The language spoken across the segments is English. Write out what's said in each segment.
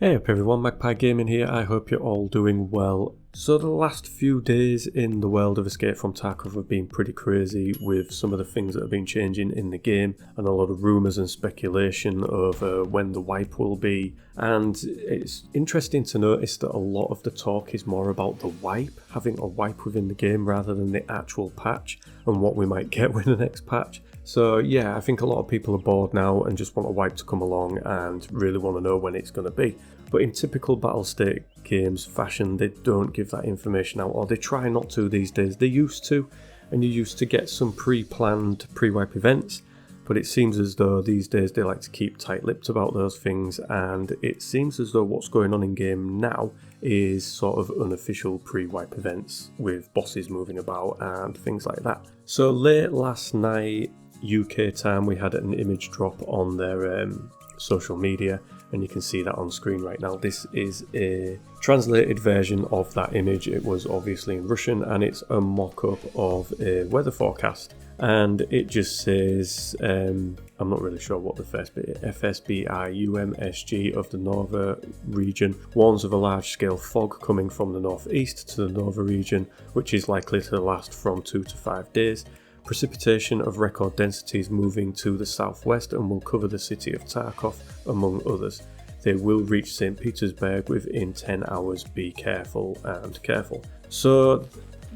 Hey up everyone, Magpie Gaming here. I hope you're all doing well. So the last few days in the world of Escape from Tarkov have been pretty crazy with some of the things that have been changing in the game and a lot of rumours and speculation over when the wipe will be. And it's interesting to notice that a lot of the talk is more about the wipe, having a wipe within the game rather than the actual patch and what we might get with the next patch. So yeah, I think a lot of people are bored now and just want a wipe to come along and really want to know when it's going to be. But in typical Battlestate games fashion, they don't give that information out, or they try not to these days. They used to, and you used to get some pre-planned pre-wipe events, but it seems as though these days they like to keep tight-lipped about those things, and it seems as though what's going on in game now is sort of unofficial pre-wipe events with bosses moving about and things like that. So late last night UK time, we had an image drop on their social media, and you can see that on screen right now. This is a translated version of that image. It was obviously in Russian, and it's a mock-up of a weather forecast, and it just says I'm not really sure what the first bit is. FSBI UMSG of the Nova region warns of a large-scale fog coming from the northeast to the Nova region, which is likely to last from 2 to 5 days. Precipitation of record densities moving to the southwest and will cover the city of Tarkov, among others. They will reach St. Petersburg within 10 hours. Be careful and careful. So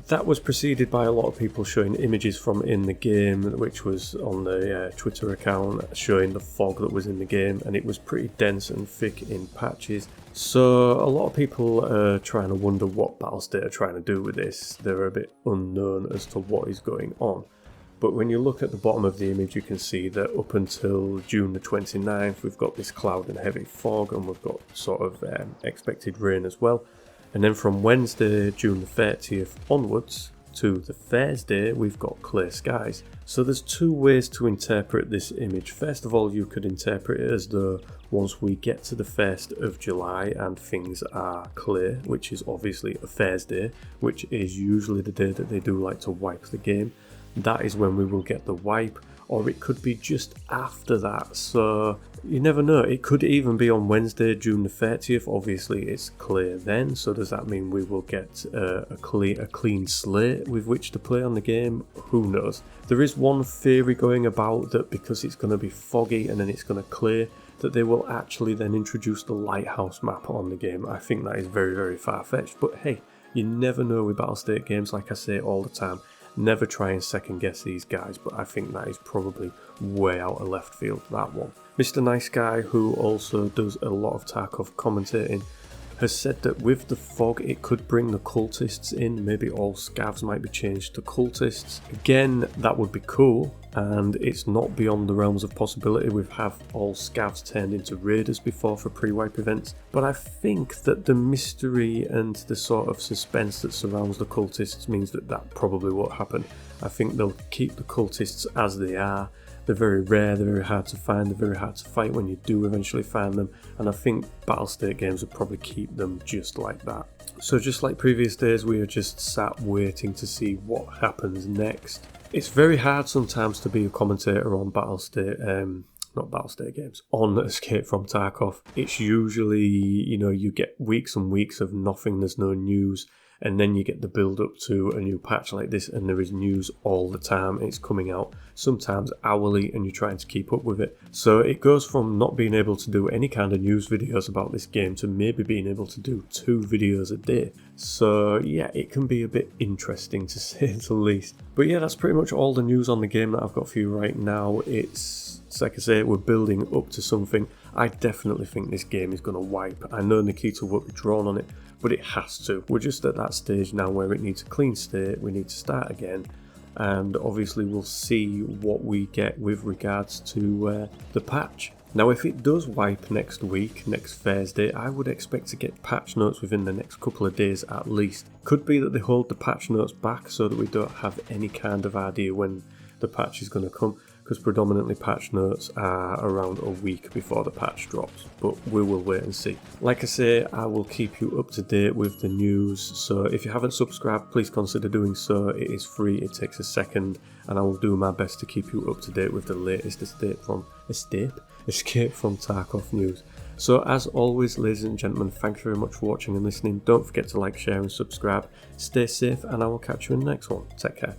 that was preceded by a lot of people showing images from in the game, which was on the Twitter account, showing the fog that was in the game, and it was pretty dense and thick in patches. So a lot of people are trying to wonder what Battlestate are trying to do with this. They're a bit unknown as to what is going on. But when you look at the bottom of the image, you can see that up until June the 29th, we've got this cloud and heavy fog, and we've got sort of expected rain as well. And then from Wednesday, June the 30th onwards to the Thursday, we've got clear skies. So there's two ways to interpret this image. First of all, you could interpret it as though once we get to the 1st of July and things are clear, which is obviously a Thursday, which is usually the day that they do like to wipe the game, that is when we will get the wipe. Or it could be just after that, so you never know. It could even be on Wednesday, June the 30th. Obviously it's clear then, so does that mean we will get a clean slate with which to play on the game? Who knows. There is one theory going about that because it's going to be foggy and then it's going to clear, that they will actually then introduce the lighthouse map on the game. I think that is very, very far-fetched, but hey, you never know with Battlestate games. Like I say all the time, never try and second guess these guys, but I think that is probably way out of left field, that one. Mr. Nice Guy, who also does a lot of Tarkov commentating, has said that with the fog it could bring the cultists in. Maybe all scavs might be changed to cultists. Again, that would be cool, and it's not beyond the realms of possibility. We've had all scavs turned into raiders before for pre-wipe events, but I think that the mystery and the sort of suspense that surrounds the cultists means that that probably won't happen. I think they'll keep the cultists as they are. They're very rare, they're very hard to find, they're very hard to fight when you do eventually find them, and I think Battlestate games will probably keep them just like that. So just like previous days, we are just sat waiting to see what happens next. It's very hard sometimes to be a commentator on Battlestate, not Battlestate games, on Escape from Tarkov. It's usually, you get weeks and weeks of nothing, there's no news, and then you get the build up to a new patch like this, and there is news all the time. It's coming out sometimes hourly, and you're trying to keep up with it. So it goes from not being able to do any kind of news videos about this game to maybe being able to do 2 videos a day. So yeah, it can be a bit interesting to say the least. But yeah, that's pretty much all the news on the game that I've got for you right now. It's like I say, we're building up to something. I definitely think this game is going to wipe. I know Nikita won't be drawn on it, but it has to. We're just at that stage now where it needs a clean state, we need to start again, and obviously we'll see what we get with regards to the patch. Now if it does wipe next week, next Thursday, I would expect to get patch notes within the next couple of days at least. Could be that they hold the patch notes back so that we don't have any kind of idea when the patch is going to come, because predominantly patch notes are around a week before the patch drops, but we will wait and see. Like I say, I will keep you up to date with the news, so if you haven't subscribed, please consider doing so. It is free, it takes a second, and I will do my best to keep you up to date with the latest Escape from Tarkov news. So as always, ladies and gentlemen, thank you very much for watching and listening. Don't forget to like, share and subscribe. Stay safe, and I will catch you in the next one. Take care.